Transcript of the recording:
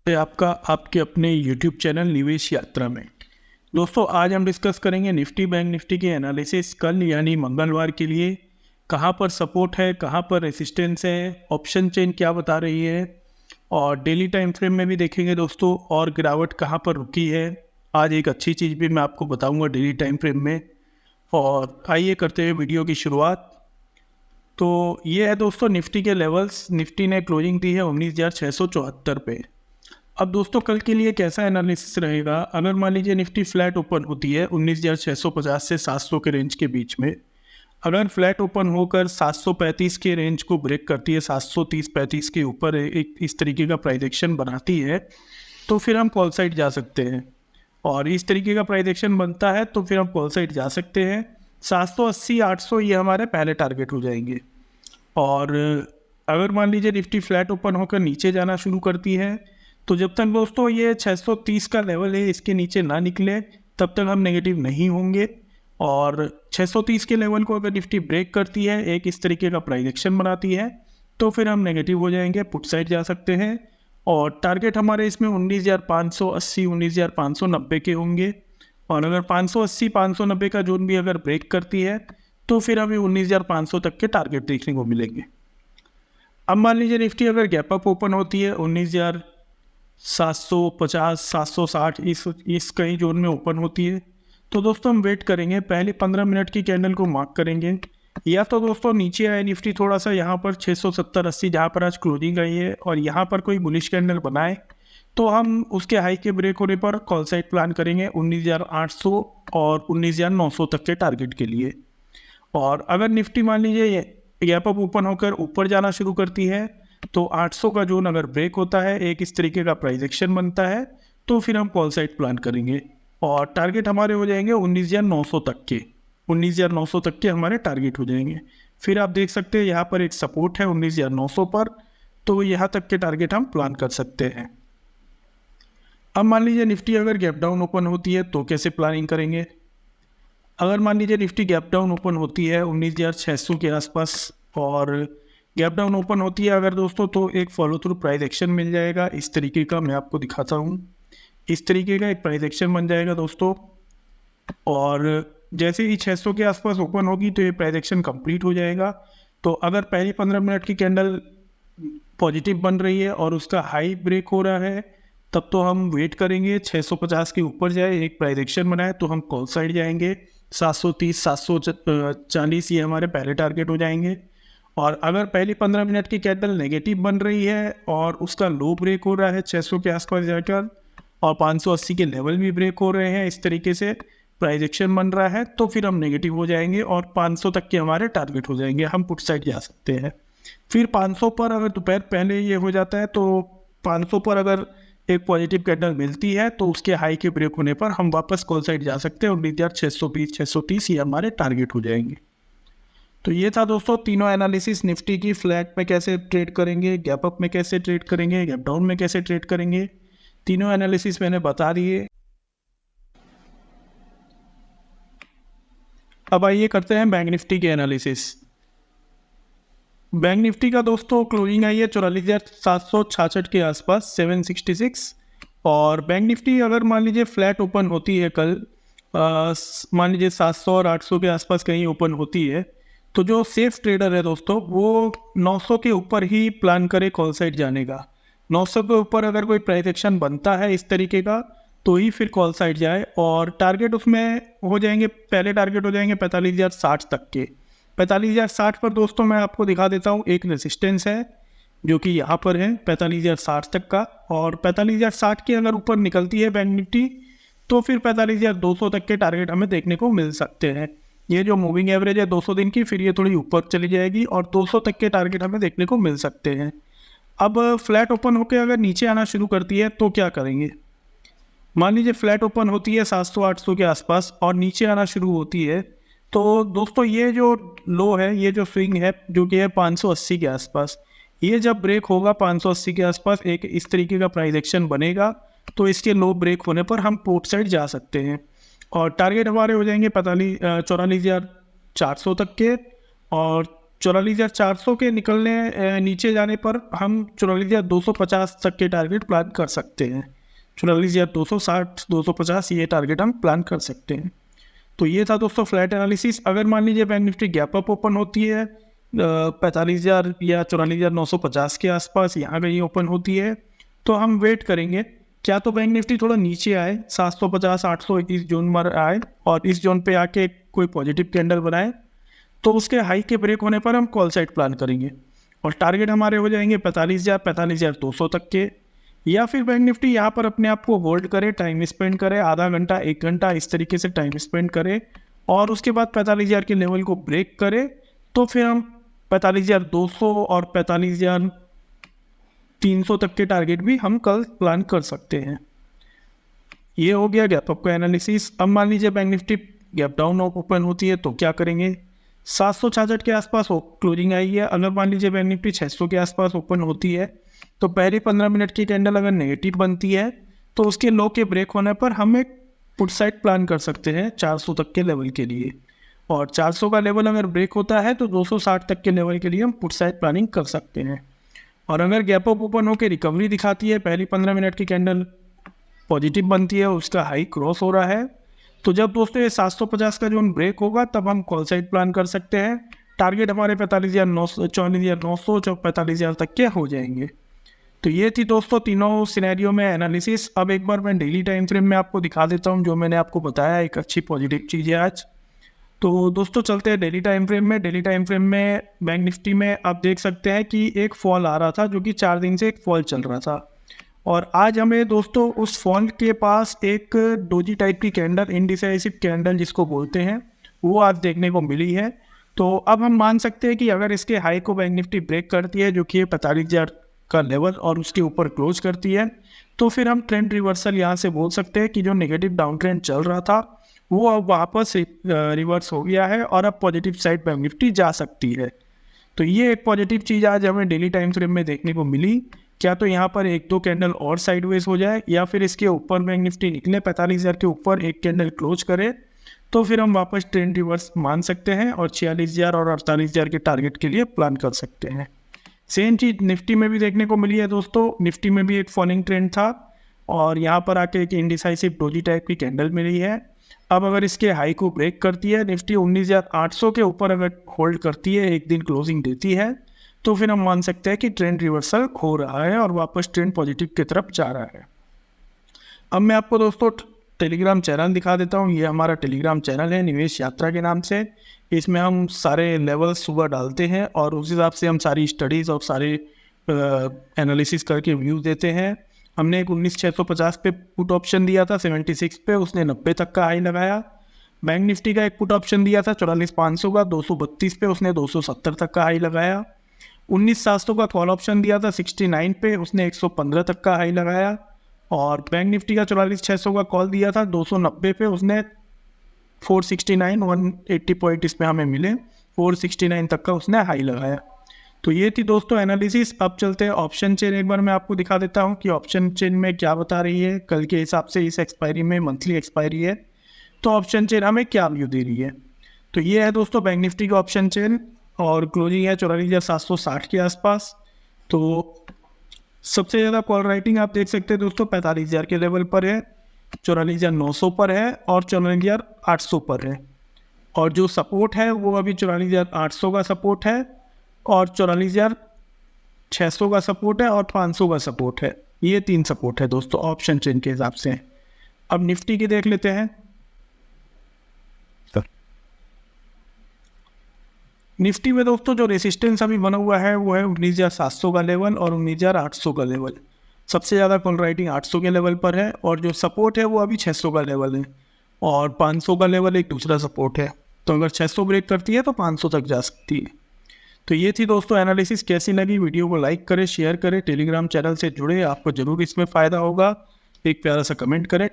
आपका आपके अपने YouTube चैनल निवेश यात्रा में। दोस्तों, आज हम डिस्कस करेंगे निफ्टी बैंक निफ्टी के एनालिसिस। कल यानी मंगलवार के लिए कहां पर सपोर्ट है, कहां पर रेसिस्टेंस है, ऑप्शन चेन क्या बता रही है और डेली टाइम फ्रेम में भी देखेंगे दोस्तों, और गिरावट कहां पर रुकी है। आज एक अच्छी चीज़ भी मैं आपको बताऊंगा डेली टाइम फ्रेम में। और आइए करते हुए वीडियो की शुरुआत। तो ये है दोस्तों निफ्टी के लेवल्स। निफ्टी ने क्लोजिंग दी है 19,674 पे। अब दोस्तों, कल के लिए कैसा एनालिसिस रहेगा? अगर मान लीजिए निफ्टी फ्लैट ओपन होती है 19,650 से 700 के रेंज के बीच में, अगर फ्लैट ओपन होकर 735 के रेंज को ब्रेक करती है, 730-35 के ऊपर एक इस तरीके का प्राइस एक्शन बनाती है, तो फिर हम कॉल साइड जा सकते हैं। और इस तरीके का प्राइस एक्शन बनता है तो फिर हम कॉल साइड जा सकते हैं। 780-800 ये हमारे पहले टारगेट हो जाएंगे। और अगर मान लीजिए निफ्टी फ्लैट ओपन होकर नीचे जाना शुरू करती है, तो जब तक दोस्तों ये 630 का लेवल है इसके नीचे ना निकले तब तक हम नेगेटिव नहीं होंगे। और 630 के लेवल को अगर निफ्टी ब्रेक करती है, एक इस तरीके का प्राइस एक्शन बनाती है, तो फिर हम नेगेटिव हो जाएंगे, पुट साइड जा सकते हैं। और टारगेट हमारे इसमें 19,580 19,590 के होंगे। और अगर 580-590 का जोन भी अगर ब्रेक करती है तो फिर हमें 19,500 तक के टारगेट देखने को मिलेंगे। अब मान लीजिए निफ्टी अगर गैप अप ओपन होती है 19,750 760 इस कहीं जोन में ओपन होती है, तो दोस्तों हम वेट करेंगे। पहले 15 मिनट की कैंडल को मार्क करेंगे। या तो दोस्तों नीचे आए निफ्टी थोड़ा सा, यहाँ पर 670-80 जहाँ पर आज क्लोजिंग आई है, और यहाँ पर कोई बुलिश कैंडल बनाए तो हम उसके हाई के ब्रेक होने पर कॉल साइड प्लान करेंगे 19,800 और 19,900 तक के टारगेट के लिए। और अगर निफ्टी मान लीजिए गैप अप ओपन होकर ऊपर जाना शुरू करती है, तो 800 का जोन अगर ब्रेक होता है, एक इस तरीके का प्राइस एक्शन बनता है, तो फिर हम कॉल साइड प्लान करेंगे। और टारगेट हमारे हो जाएंगे 19,900 तक के। 19,900 तक के हमारे टारगेट हो जाएंगे। फिर आप देख सकते हैं यहाँ पर एक सपोर्ट है 19,900 पर, तो यहाँ तक के टारगेट हम प्लान कर सकते हैं। अब मान लीजिए निफ्टी अगर गैप डाउन ओपन होती है तो कैसे प्लानिंग करेंगे? अगर मान लीजिए निफ्टी गैप डाउन ओपन होती है 19,600 के आसपास, और गैप डाउन ओपन होती है अगर दोस्तों, तो एक फॉलो थ्रू प्राइस एक्शन मिल जाएगा इस तरीके का। मैं आपको दिखाता हूँ। इस तरीके का एक प्राइस एक्शन बन जाएगा दोस्तों। और जैसे ही 600 के आसपास ओपन होगी तो ये प्राइस एक्शन कंप्लीट हो जाएगा। तो अगर पहली 15 मिनट की कैंडल पॉजिटिव बन रही है और उसका हाई ब्रेक हो रहा है, तब तो हम वेट करेंगे 650 के ऊपर जाए, एक प्राइस एक्शन बनाए, तो हम कॉल साइड जाएंगे। 730 740 ये हमारे पहले टारगेट हो जाएंगे। और अगर पहली 15 मिनट की कैंडल नेगेटिव बन रही है और उसका लो ब्रेक हो रहा है 600 के आसपास जाकर, और 580 के लेवल भी ब्रेक हो रहे हैं, इस तरीके से प्राइस एक्शन बन रहा है, तो फिर हम नेगेटिव हो जाएंगे और 500 तक के हमारे टारगेट हो जाएंगे। हम पुट साइड जा सकते हैं। फिर 500 पर अगर दोपहर पहले ये हो जाता है, तो 500 पर अगर एक पॉजिटिव कैंडल मिलती है तो उसके हाई के ब्रेक होने पर हम वापस कॉल साइड जा सकते हैं। 19,620-630 ये हमारे टारगेट हो जाएंगे। तो ये था दोस्तों तीनों एनालिसिस निफ्टी की। फ्लैट में कैसे ट्रेड करेंगे, गैप अप में कैसे ट्रेड करेंगे, गैप डाउन में कैसे ट्रेड करेंगे, तीनों एनालिसिस मैंने बता दिए। अब आइए करते हैं बैंक निफ्टी के एनालिसिस। बैंक निफ्टी का दोस्तों क्लोजिंग आई है 44,766 के आसपास, 766। और बैंक निफ्टी अगर मान लीजिए फ्लैट ओपन होती है कल, मान लीजिए 700 और 800 के आसपास कहीं ओपन होती है, तो जो सेफ ट्रेडर है दोस्तों वो 900 के ऊपर ही प्लान करे कॉल साइड जाने का। 900 के ऊपर अगर कोई प्राइस एक्शन बनता है इस तरीके का, तो ही फिर कॉल साइड जाए। और टारगेट उसमें हो जाएंगे, पहले टारगेट हो जाएंगे 45,060 तक के। 45,060 पर दोस्तों मैं आपको दिखा देता हूँ, एक रेसिस्टेंस है जो कि यहाँ पर है 45,060 तक का। और 45,060 के अगर ऊपर निकलती है बैंक निफ्टी, तो फिर 45,200 तक के टारगेट हमें देखने को मिल सकते हैं। ये जो मूविंग एवरेज है 200 दिन की, फिर ये थोड़ी ऊपर चली जाएगी और 200 तक के टारगेट हमें देखने को मिल सकते हैं। अब फ्लैट ओपन होकर अगर नीचे आना शुरू करती है तो क्या करेंगे? मान लीजिए फ्लैट ओपन होती है 700-800 के आसपास और नीचे आना शुरू होती है, तो दोस्तों ये जो लो है, ये जो स्विंग है जो कि है 580 के आसपास, ये जब ब्रेक होगा 580 के आसपास, एक इस तरीके का प्राइस एक्शन बनेगा, तो इसके लो ब्रेक होने पर हम पोर्ट साइड जा सकते हैं। और टारगेट हमारे हो जाएंगे 44,400 तक के। और 44,400 के निकलने नीचे जाने पर हम 44,250 तक के टारगेट प्लान कर सकते हैं। 44,260 250 ये टारगेट हम प्लान कर सकते हैं। तो ये था दोस्तों फ्लैट एनालिसिस। अगर मान लीजिए bank Nifty gap up open होती है 45,000 या 44,950 के आसपास, यहाँ कहीं ओपन होती है, तो हम वेट करेंगे क्या तो बैंक निफ्टी थोड़ा नीचे आए 750 800 इस जोन में आए और इस जोन पे आके कोई पॉजिटिव कैंडल बनाए, तो उसके हाई के ब्रेक होने पर हम कॉल साइड प्लान करेंगे और टारगेट हमारे हो जाएंगे 45,000 45,200 तक के। या फिर बैंक निफ्टी यहाँ पर अपने आप को होल्ड करे, टाइम स्पेंड करे, आधा घंटा 1 घंटा इस तरीके से टाइम स्पेंड करे और उसके बाद 45,000 के लेवल को ब्रेक करे, तो फिर हम 45,200 और 45,300 तक के टारगेट भी हम कल प्लान कर सकते हैं। ये हो गया गैप अप का एनालिसिस। अब मान लीजिए bank Nifty gap down open होती है तो क्या करेंगे, 766 के आसपास क्लोजिंग आई है। अगर मान लीजिए बैंक निफ्टी 600 के आसपास ओपन होती है तो पहली 15 मिनट की कैंडल अगर नेगेटिव बनती है तो उसके लो के ब्रेक होने पर हम एक पुट साइड प्लान कर सकते हैं 400 तक के लेवल के लिए, और 400 का लेवल अगर ब्रेक होता है तो 260 तक के लेवल के लिए हम पुट साइड प्लानिंग कर सकते हैं। और अगर गैप अप ओपन होकर रिकवरी दिखाती है, पहली 15 मिनट की कैंडल पॉजिटिव बनती है, उसका हाई क्रॉस हो रहा है, तो जब दोस्तों ये 750 का जोन ब्रेक होगा तब हम कॉल साइड प्लान कर सकते हैं। टारगेट हमारे 45,900 44,900 45,000 तक के हो जाएंगे। तो ये थी दोस्तों तीनों सिनेरियो में एनालिसिस। अब एक बार मैं डेली टाइम फ्रेम में आपको दिखा देता हूँ, जो मैंने आपको बताया एक अच्छी पॉजिटिव चीज़ है आज। तो दोस्तों चलते हैं डेली टाइम फ्रेम में। डेली टाइम फ्रेम में बैंक निफ्टी में आप देख सकते हैं कि एक फॉल आ रहा था, जो कि 4 दिन से एक फॉल चल रहा था, और आज हमें दोस्तों उस फॉल के पास एक डोजी टाइप की कैंडल, इंडिसाइसिव कैंडल जिसको बोलते हैं, वो आज देखने को मिली है। तो अब हम मान सकते हैं कि अगर इसके हाई को बैंक निफ्टी ब्रेक करती है, जो कि 45,000 का लेवल, और उसके ऊपर क्लोज करती है, तो फिर हम ट्रेंड रिवर्सल यहाँ से बोल सकते हैं कि जो नेगेटिव डाउन ट्रेंड चल रहा था वो अब वापस रिवर्स हो गया है और अब पॉजिटिव साइड बैंक निफ्टी जा सकती है। तो ये एक पॉजिटिव चीज़ आज हमें डेली टाइम फ्रेम में देखने को मिली। क्या तो यहाँ पर 1-2 कैंडल और साइडवेज हो जाए या फिर इसके ऊपर बैंक निफ्टी निकले 45,000 के ऊपर एक कैंडल क्लोज करे, तो फिर हम वापस ट्रेंड रिवर्स मान सकते हैं और 46,000 और 48,000 के टारगेट के लिए प्लान कर सकते हैं। सेम चीज़ निफ्टी में भी देखने को मिली है दोस्तों। निफ्टी में भी एक फॉलिंग ट्रेंड था और यहाँ पर आके एक इंडिसाइसिव डोजी टाइप की कैंडल मिली है। अब अगर इसके हाई को ब्रेक करती है, निफ्टी 19,800 के ऊपर अगर होल्ड करती है, एक दिन क्लोजिंग देती है, तो फिर हम मान सकते हैं कि ट्रेंड रिवर्सल हो रहा है और वापस ट्रेंड पॉजिटिव की तरफ जा रहा है। अब मैं आपको दोस्तों टेलीग्राम चैनल दिखा देता हूँ। ये हमारा टेलीग्राम चैनल है निवेश यात्रा के नाम से। इसमें हम सारे लेवल्स सुबह डालते हैं और उस हिसाब से हम सारी स्टडीज़ और सारे एनालिसिस करके व्यू देते हैं। हमने एक 19,650 पे पुट ऑप्शन दिया था 76 पे, उसने 90 तक का हाई लगाया। बैंक निफ्टी का एक पुट ऑप्शन दिया था 44,500 का 232 पे, उसने 270 तक का हाई लगाया। 19,700 का कॉल ऑप्शन दिया था 69 पे, उसने 115 तक का हाई लगाया। और बैंक निफ्टी का 44,600 का कॉल दिया था 290 पे, उसने 469 180 पॉइंट इसमें हमें मिले, 469 तक का उसने हाई लगाया। तो ये थी दोस्तों एनालिसिस। अब चलते हैं ऑप्शन चेन। एक बार मैं आपको दिखा देता हूँ कि ऑप्शन चेन में क्या बता रही है। कल के हिसाब से इस एक्सपायरी में मंथली एक्सपायरी है, तो ऑप्शन चेन हमें क्या व्यू दे रही है। तो ये है दोस्तों बैंक निफ्टी का ऑप्शन चेन और क्लोजिंग है 44,760 के आसपास। तो सबसे ज़्यादा कॉल राइटिंग आप देख सकते हैं दोस्तों 45,000 के लेवल पर है, 44,900 पर है और 44,800 पर है। और जो सपोर्ट है वो अभी 44,800 का सपोर्ट है और 44,600 का सपोर्ट है और 500 का सपोर्ट है। ये 3 सपोर्ट है दोस्तों ऑप्शन चेन के हिसाब से। अब निफ्टी की देख लेते हैं। निफ्टी में दोस्तों जो रेसिस्टेंस अभी बना हुआ है वो है 19,700 का लेवल और 19,800 का लेवल। सबसे ज़्यादा कॉल राइटिंग 800 के लेवल पर है और जो सपोर्ट है वो अभी 600 का लेवल है और 500 का लेवल एक दूसरा सपोर्ट है। तो अगर 600 ब्रेक करती है तो 500 तक जा सकती है। तो ये थी दोस्तों एनालिसिस। कैसी लगी वीडियो को लाइक करें, शेयर करें, टेलीग्राम चैनल से जुड़े, आपको ज़रूर इसमें फ़ायदा होगा। एक प्यारा सा कमेंट करें।